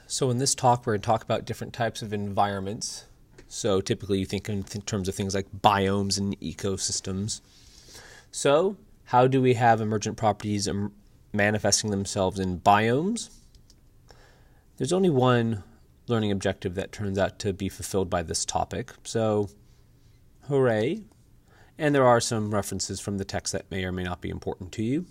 So in this talk, we're going to talk about different types of environments. So typically you think in terms of things like biomes and ecosystems. So how do we have emergent properties manifesting themselves in biomes? There's only one learning objective that turns out to be fulfilled by this topic. So hooray. And there are some references from the text that may or may not be important to you.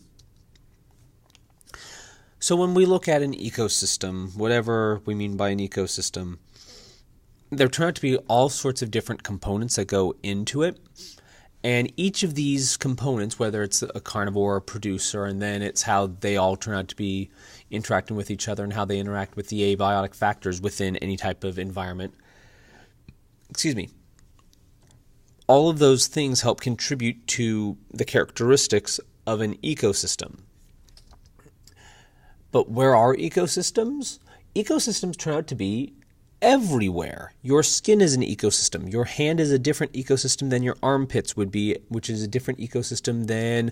So when we look at an ecosystem, whatever we mean by an ecosystem, there turn out to be all sorts of different components that go into it. And each of these components, whether it's a carnivore or a producer, and then it's how they all turn out to be interacting with each other and how they interact with the abiotic factors within any type of environment. All of those things help contribute to the characteristics of an ecosystem. But where are ecosystems? Ecosystems turn out to be everywhere. Your skin is an ecosystem. Your hand is a different ecosystem than your armpits would be, which is a different ecosystem than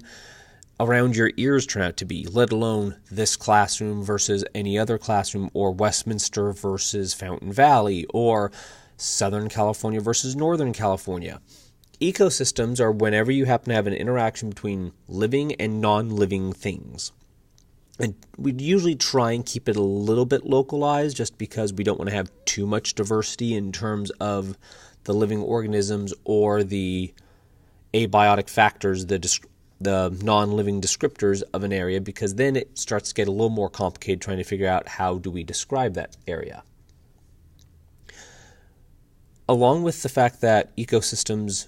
around your ears turn out to be, let alone this classroom versus any other classroom, or Westminster versus Fountain Valley, or Southern California versus Northern California. Ecosystems are whenever you happen to have an interaction between living and non-living things. And we usually try and keep it a little bit localized just because we don't want to have too much diversity in terms of the living organisms or the abiotic factors, the non-living descriptors of an area, because then it starts to get a little more complicated trying to figure out how do we describe that area. Along with the fact that ecosystems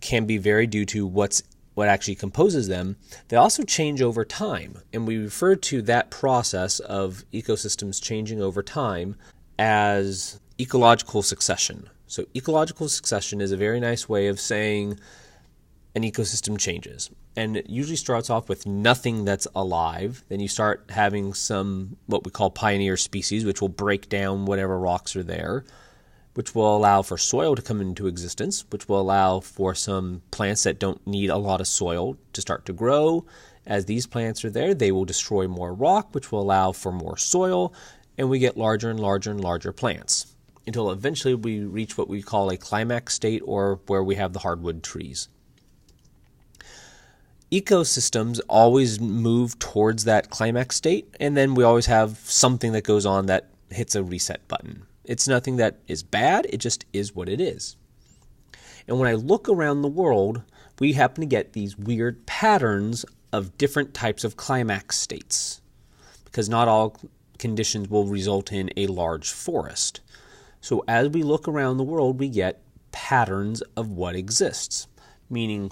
can be varied due to what actually composes them, they also change over time. And we refer to that process of ecosystems changing over time as ecological succession. So ecological succession is a very nice way of saying an ecosystem changes. And it usually starts off with nothing that's alive. Then you start having some what we call pioneer species, which will break down whatever rocks are there, which will allow for soil to come into existence, which will allow for some plants that don't need a lot of soil to start to grow. As these plants are there, they will destroy more rock, which will allow for more soil, and we get larger and larger and larger plants until eventually we reach what we call a climax state, or where we have the hardwood trees. Ecosystems always move towards that climax state, and then we always have something that goes on that hits a reset button. It's nothing that is bad, it just is what it is. And when I look around the world, we happen to get these weird patterns of different types of climax states, because not all conditions will result in a large forest. So as we look around the world, we get patterns of what exists, meaning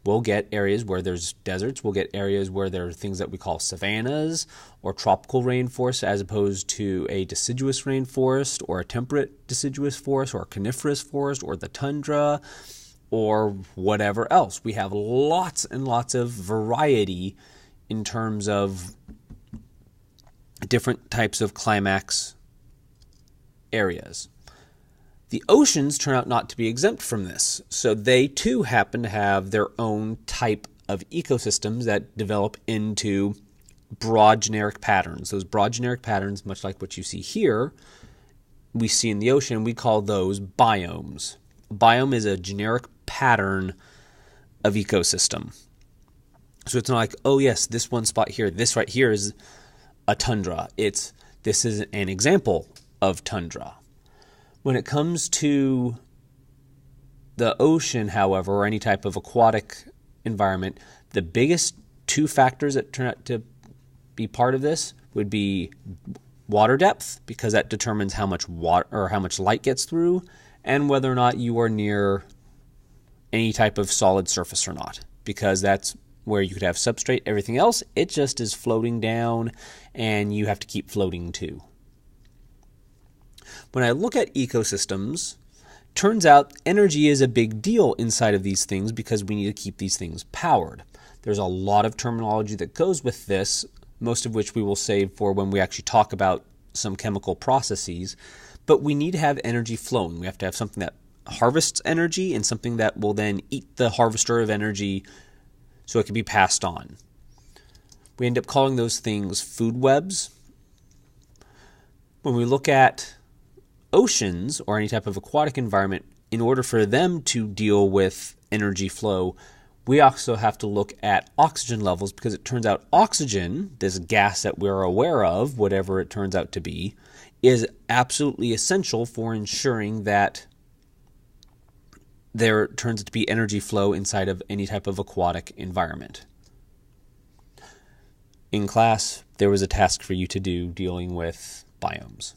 we'll get areas where there's deserts, we'll get areas where there are things that we call savannas or tropical rainforests, as opposed to a deciduous rainforest or a temperate deciduous forest or a coniferous forest or the tundra or whatever else. We have lots and lots of variety in terms of different types of climax areas. The oceans turn out not to be exempt from this, so they too happen to have their own type of ecosystems that develop into broad generic patterns. Those broad generic patterns, much like what you see here, we see in the ocean, we call those biomes. A biome is a generic pattern of ecosystem. So it's not like, oh yes, this one spot here, this right here is a tundra. This is an example of tundra. When it comes to the ocean, however, or any type of aquatic environment, the biggest two factors that turn out to be part of this would be water depth, because that determines how much water or how much light gets through, and whether or not you are near any type of solid surface or not, because that's where you could have substrate. Everything else, it just is floating down, and you have to keep floating too. When I look at ecosystems, turns out energy is a big deal inside of these things because we need to keep these things powered. There's a lot of terminology that goes with this, most of which we will save for when we actually talk about some chemical processes, but we need to have energy flowing. We have to have something that harvests energy and something that will then eat the harvester of energy so it can be passed on. We end up calling those things food webs. When we look at oceans or any type of aquatic environment, in order for them to deal with energy flow, we also have to look at oxygen levels, because it turns out oxygen, this gas that we're aware of, whatever it turns out to be, is absolutely essential for ensuring that there turns out to be energy flow inside of any type of aquatic environment. In class, there was a task for you to do dealing with biomes.